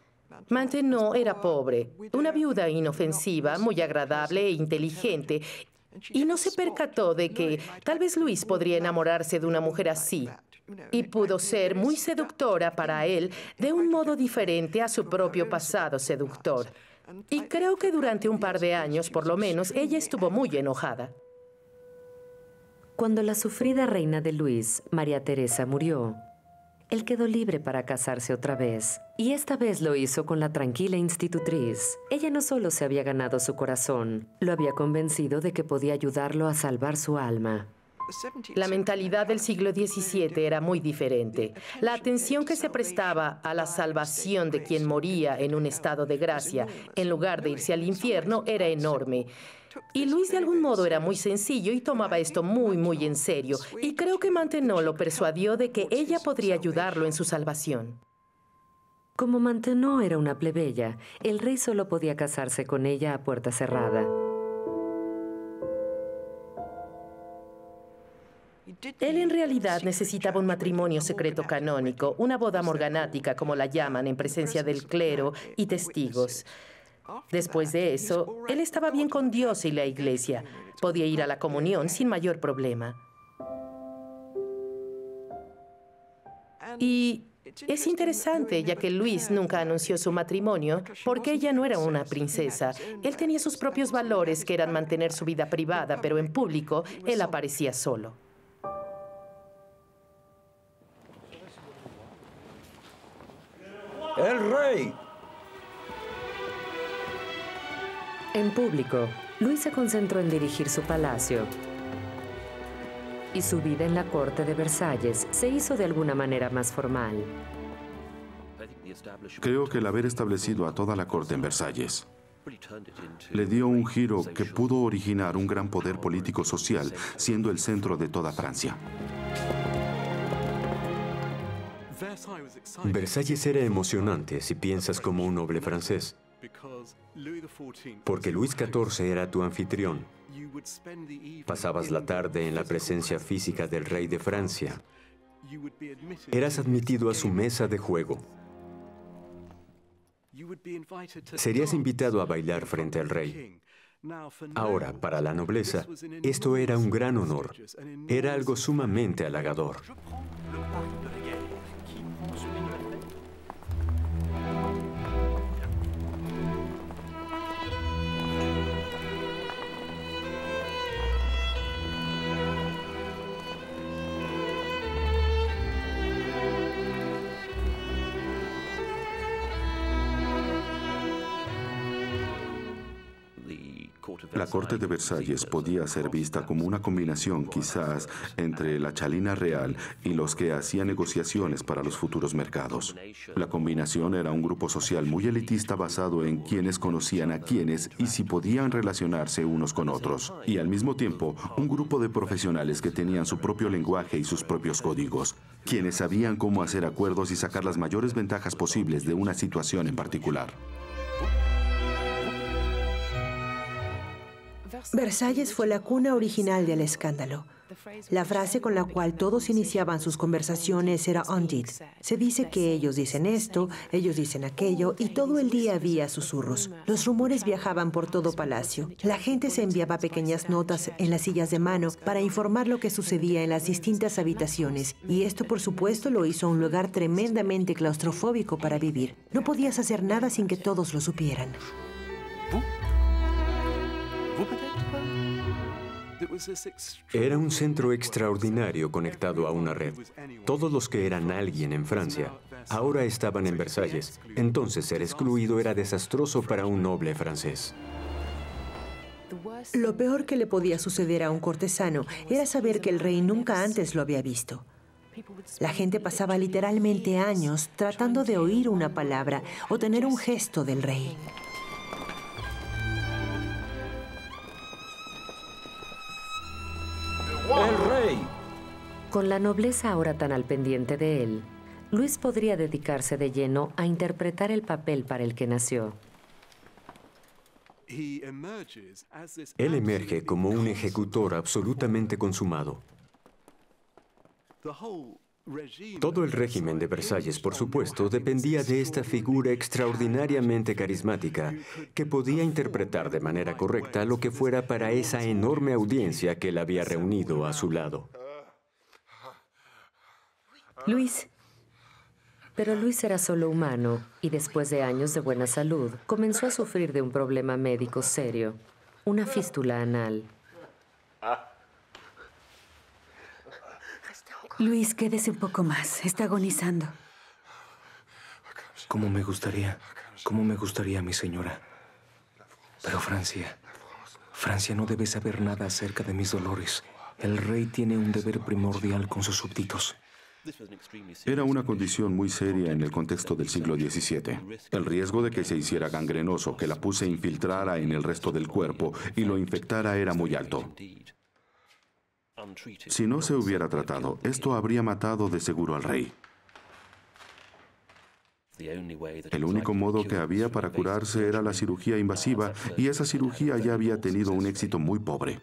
Maintenon era pobre, una viuda inofensiva, muy agradable e inteligente, y no se percató de que tal vez Luis podría enamorarse de una mujer así. Y pudo ser muy seductora para él de un modo diferente a su propio pasado seductor. Y creo que durante un par de años, por lo menos, ella estuvo muy enojada. Cuando la sufrida reina de Luis, María Teresa, murió, él quedó libre para casarse otra vez. Y esta vez lo hizo con la tranquila institutriz. Ella no solo se había ganado su corazón, lo había convencido de que podía ayudarlo a salvar su alma. La mentalidad del siglo XVII era muy diferente. La atención que se prestaba a la salvación de quien moría en un estado de gracia, en lugar de irse al infierno, era enorme. Y Luis de algún modo era muy sencillo y tomaba esto muy en serio. Y creo que Maintenon lo persuadió de que ella podría ayudarlo en su salvación. Como Maintenon era una plebeya, el rey solo podía casarse con ella a puerta cerrada. Él en realidad necesitaba un matrimonio secreto canónico, una boda morganática, como la llaman, en presencia del clero y testigos. Después de eso, él estaba bien con Dios y la Iglesia. Podía ir a la comunión sin mayor problema. Y es interesante, ya que Luis nunca anunció su matrimonio, porque ella no era una princesa. Él tenía sus propios valores, que eran mantener su vida privada, pero en público, él aparecía solo. ¡El rey! En público, Luis se concentró en dirigir su palacio. Y su vida en la corte de Versalles se hizo de alguna manera más formal. Creo que el haber establecido a toda la corte en Versalles le dio un giro que pudo originar un gran poder político-social, siendo el centro de toda Francia. Versalles era emocionante si piensas como un noble francés, porque Luis XIV era tu anfitrión. Pasabas la tarde en la presencia física del rey de Francia. Eras admitido a su mesa de juego. Serías invitado a bailar frente al rey. Ahora, para la nobleza, esto era un gran honor. Era algo sumamente halagador. La corte de Versalles podía ser vista como una combinación quizás entre la chalina real y los que hacían negociaciones para los futuros mercados. La combinación era un grupo social muy elitista basado en quienes conocían a quienes y si podían relacionarse unos con otros. Y al mismo tiempo, un grupo de profesionales que tenían su propio lenguaje y sus propios códigos, quienes sabían cómo hacer acuerdos y sacar las mayores ventajas posibles de una situación en particular. Versalles fue la cuna original del escándalo. La frase con la cual todos iniciaban sus conversaciones era on dit. Se dice que ellos dicen esto, ellos dicen aquello, y todo el día había susurros. Los rumores viajaban por todo palacio. La gente se enviaba pequeñas notas en las sillas de mano para informar lo que sucedía en las distintas habitaciones, y esto, por supuesto, lo hizo un lugar tremendamente claustrofóbico para vivir. No podías hacer nada sin que todos lo supieran. Era un centro extraordinario conectado a una red. Todos los que eran alguien en Francia ahora estaban en Versalles. Entonces ser excluido era desastroso para un noble francés. Lo peor que le podía suceder a un cortesano era saber que el rey nunca antes lo había visto. La gente pasaba literalmente años tratando de oír una palabra o tener un gesto del rey. ¡El rey! Con la nobleza ahora tan al pendiente de él, Luis podría dedicarse de lleno a interpretar el papel para el que nació. Él emerge como un ejecutor absolutamente consumado. Todo el régimen de Versalles, por supuesto, dependía de esta figura extraordinariamente carismática que podía interpretar de manera correcta lo que fuera para esa enorme audiencia que él había reunido a su lado. Luis. Pero Luis era solo humano y después de años de buena salud comenzó a sufrir de un problema médico serio, una fístula anal. Luis, quédese un poco más. Está agonizando. Cómo me gustaría, mi señora. Pero Francia no debe saber nada acerca de mis dolores. El rey tiene un deber primordial con sus súbditos. Era una condición muy seria en el contexto del siglo XVII. El riesgo de que se hiciera gangrenoso, que la pus se infiltrara en el resto del cuerpo y lo infectara era muy alto. Si no se hubiera tratado, esto habría matado de seguro al rey. El único modo que había para curarse era la cirugía invasiva, y esa cirugía ya había tenido un éxito muy pobre.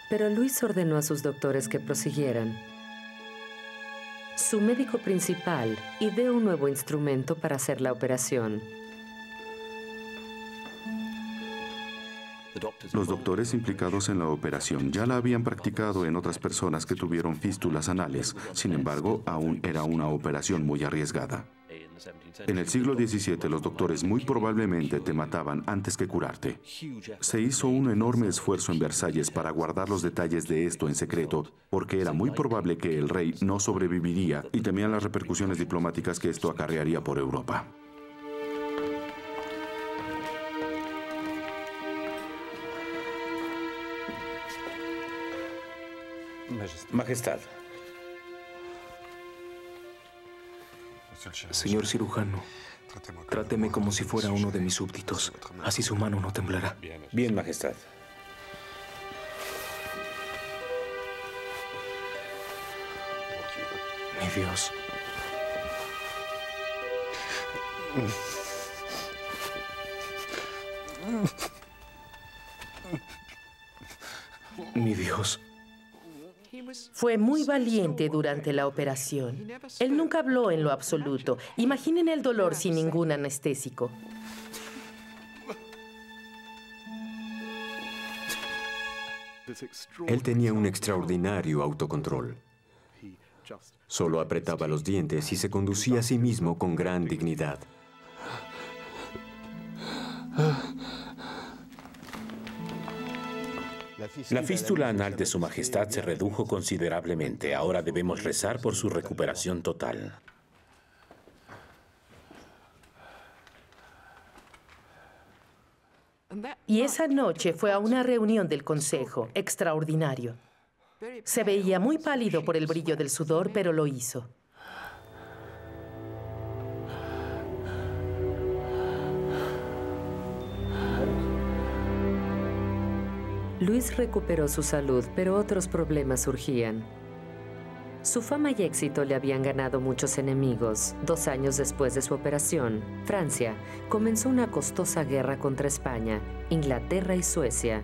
Pero Luis ordenó a sus doctores que prosiguieran. Su médico principal ideó un nuevo instrumento para hacer la operación. Los doctores implicados en la operación ya la habían practicado en otras personas que tuvieron fístulas anales. Sin embargo, aún era una operación muy arriesgada. En el siglo XVII, los doctores muy probablemente te mataban antes que curarte. Se hizo un enorme esfuerzo en Versalles para guardar los detalles de esto en secreto, porque era muy probable que el rey no sobreviviría y temían las repercusiones diplomáticas que esto acarrearía por Europa. Majestad. Señor cirujano, tráteme como si fuera uno de mis súbditos. Así su mano no temblará. Bien, Majestad. Mi Dios. Mi Dios. Fue muy valiente durante la operación. Él nunca habló en lo absoluto. Imaginen el dolor sin ningún anestésico. Él tenía un extraordinario autocontrol. Solo apretaba los dientes y se conducía a sí mismo con gran dignidad. La fístula anal de Su Majestad se redujo considerablemente. Ahora debemos rezar por su recuperación total. Y esa noche fue a una reunión del Consejo, extraordinario. Se veía muy pálido por el brillo del sudor, pero lo hizo. Luis recuperó su salud, pero otros problemas surgían. Su fama y éxito le habían ganado muchos enemigos. 2 años después de su operación, Francia comenzó una costosa guerra contra España, Inglaterra y Suecia.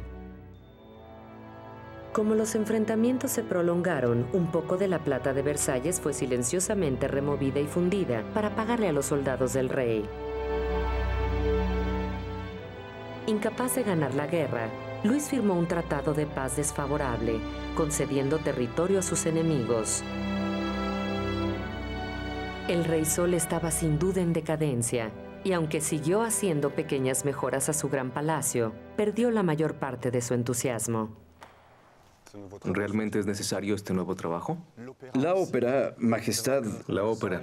Como los enfrentamientos se prolongaron, un poco de la plata de Versalles fue silenciosamente removida y fundida para pagarle a los soldados del rey. Incapaz de ganar la guerra, Luis firmó un tratado de paz desfavorable, concediendo territorio a sus enemigos. El Rey Sol estaba sin duda en decadencia, y aunque siguió haciendo pequeñas mejoras a su gran palacio, perdió la mayor parte de su entusiasmo. ¿Realmente es necesario este nuevo trabajo? La ópera, Majestad. La ópera.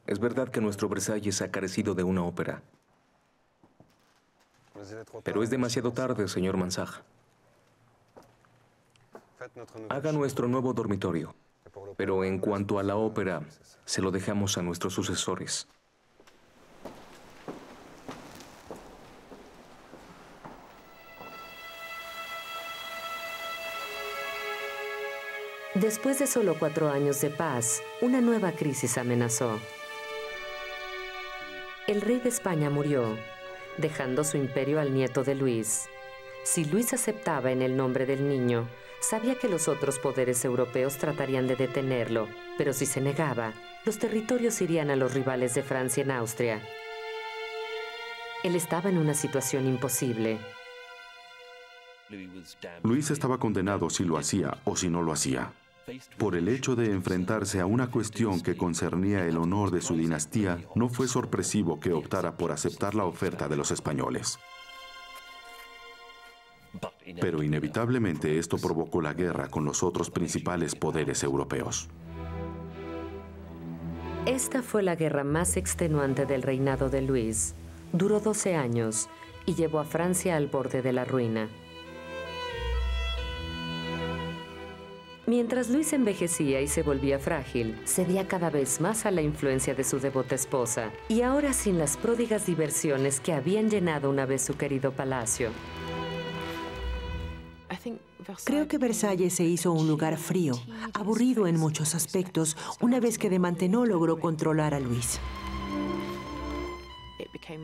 Es verdad que nuestro Versalles ha carecido de una ópera. Pero es demasiado tarde, señor Mansart. Haga nuestro nuevo dormitorio. Pero en cuanto a la ópera, se lo dejamos a nuestros sucesores. Después de solo 4 años de paz, una nueva crisis amenazó. El rey de España murió, dejando su imperio al nieto de Luis. Si Luis aceptaba en el nombre del niño, sabía que los otros poderes europeos tratarían de detenerlo, pero si se negaba, los territorios irían a los rivales de Francia en Austria. Él estaba en una situación imposible. Luis estaba condenado si lo hacía o si no lo hacía. Por el hecho de enfrentarse a una cuestión que concernía el honor de su dinastía, no fue sorpresivo que optara por aceptar la oferta de los españoles. Pero inevitablemente esto provocó la guerra con los otros principales poderes europeos. Esta fue la guerra más extenuante del reinado de Luis. Duró 12 años y llevó a Francia al borde de la ruina. Mientras Luis envejecía y se volvía frágil, cedía cada vez más a la influencia de su devota esposa, y ahora sin las pródigas diversiones que habían llenado una vez su querido palacio. Creo que Versalles se hizo un lugar frío, aburrido en muchos aspectos, una vez que de Maintenon logró controlar a Luis.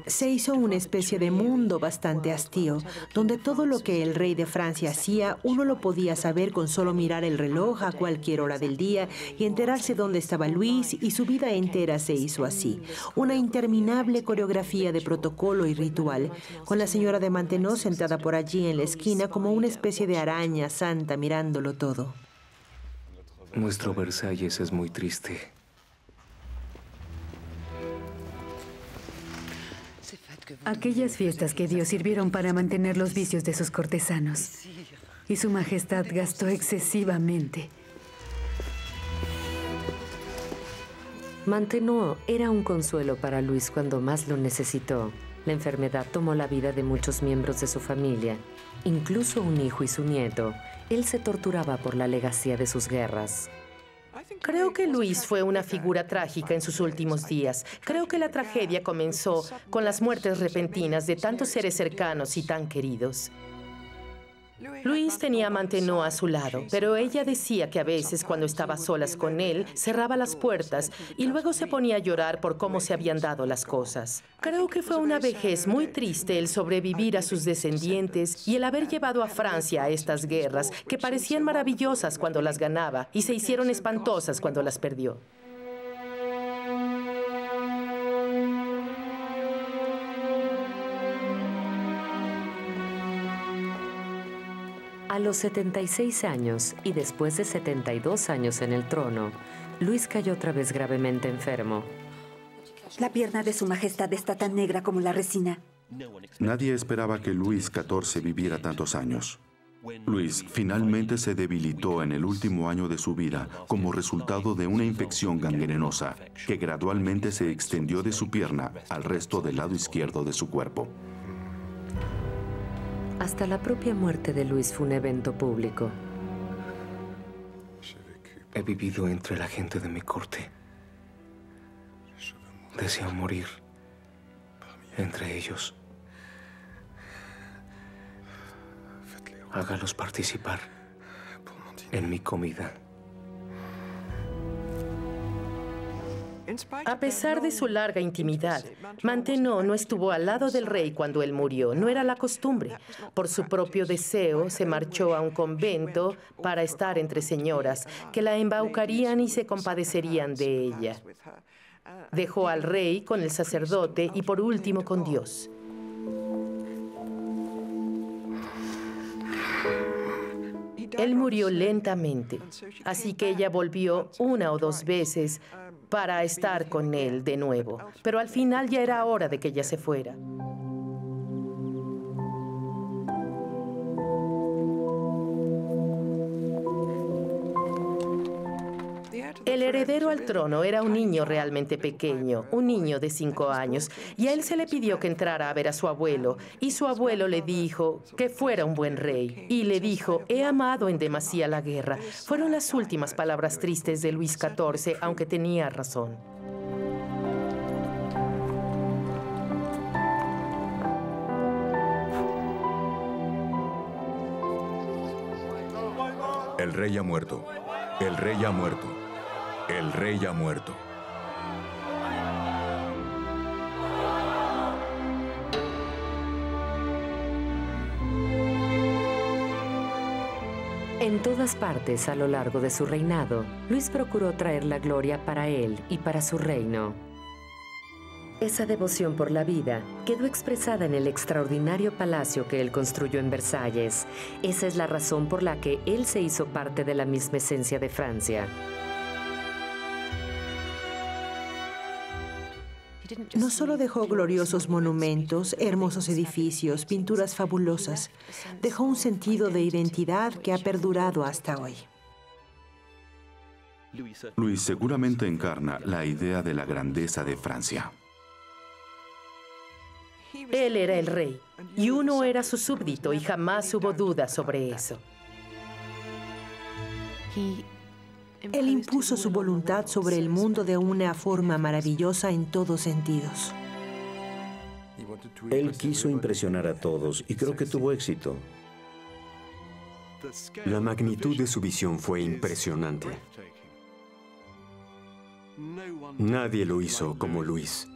Se hizo una especie de mundo bastante hastío, donde todo lo que el rey de Francia hacía, uno lo podía saber con solo mirar el reloj a cualquier hora del día y enterarse dónde estaba Luis, y su vida entera se hizo así. Una interminable coreografía de protocolo y ritual, con la señora de Maintenon sentada por allí en la esquina como una especie de araña santa mirándolo todo. Nuestro Versalles es muy triste. Aquellas fiestas que dio sirvieron para mantener los vicios de sus cortesanos. Y su majestad gastó excesivamente. Maintenon era un consuelo para Luis cuando más lo necesitó. La enfermedad tomó la vida de muchos miembros de su familia, incluso un hijo y su nieto. Él se torturaba por la alevosía de sus guerras. Creo que Luis fue una figura trágica en sus últimos días. Creo que la tragedia comenzó con las muertes repentinas de tantos seres cercanos y tan queridos. Luis tenía a Maintenon a su lado, pero ella decía que a veces cuando estaba a solas con él, cerraba las puertas y luego se ponía a llorar por cómo se habían dado las cosas. Creo que fue una vejez muy triste el sobrevivir a sus descendientes y el haber llevado a Francia a estas guerras que parecían maravillosas cuando las ganaba y se hicieron espantosas cuando las perdió. A los 76 años y después de 72 años en el trono, Luis cayó otra vez gravemente enfermo. La pierna de su majestad está tan negra como la resina. Nadie esperaba que Luis XIV viviera tantos años. Luis finalmente se debilitó en el último año de su vida como resultado de una infección gangrenosa que gradualmente se extendió de su pierna al resto del lado izquierdo de su cuerpo. Hasta la propia muerte de Luis fue un evento público. He vivido entre la gente de mi corte. Deseo morir entre ellos. Hágalos participar en mi comida. A pesar de su larga intimidad, Maintenon no estuvo al lado del rey cuando él murió. No era la costumbre. Por su propio deseo, se marchó a un convento para estar entre señoras que la embaucarían y se compadecerían de ella. Dejó al rey con el sacerdote y por último con Dios. Él murió lentamente, así que ella volvió 1 o 2 veces para estar con él de nuevo. Pero al final ya era hora de que ella se fuera. El heredero al trono era un niño realmente pequeño, un niño de 5 años, y a él se le pidió que entrara a ver a su abuelo, y su abuelo le dijo que fuera un buen rey, y le dijo, he amado en demasía la guerra. Fueron las últimas palabras tristes de Luis XIV, aunque tenía razón. El rey ha muerto. El rey ha muerto. El rey ha muerto. En todas partes a lo largo de su reinado, Luis procuró traer la gloria para él y para su reino. Esa devoción por la vida quedó expresada en el extraordinario palacio que él construyó en Versalles. Esa es la razón por la que él se hizo parte de la misma esencia de Francia. No solo dejó gloriosos monumentos, hermosos edificios, pinturas fabulosas, dejó un sentido de identidad que ha perdurado hasta hoy. Luis seguramente encarna la idea de la grandeza de Francia. Él era el rey, y uno era su súbdito, y jamás hubo duda sobre eso. Él impuso su voluntad sobre el mundo de una forma maravillosa en todos sentidos. Él quiso impresionar a todos y creo que tuvo éxito. La magnitud de su visión fue impresionante. Nadie lo hizo como Luis.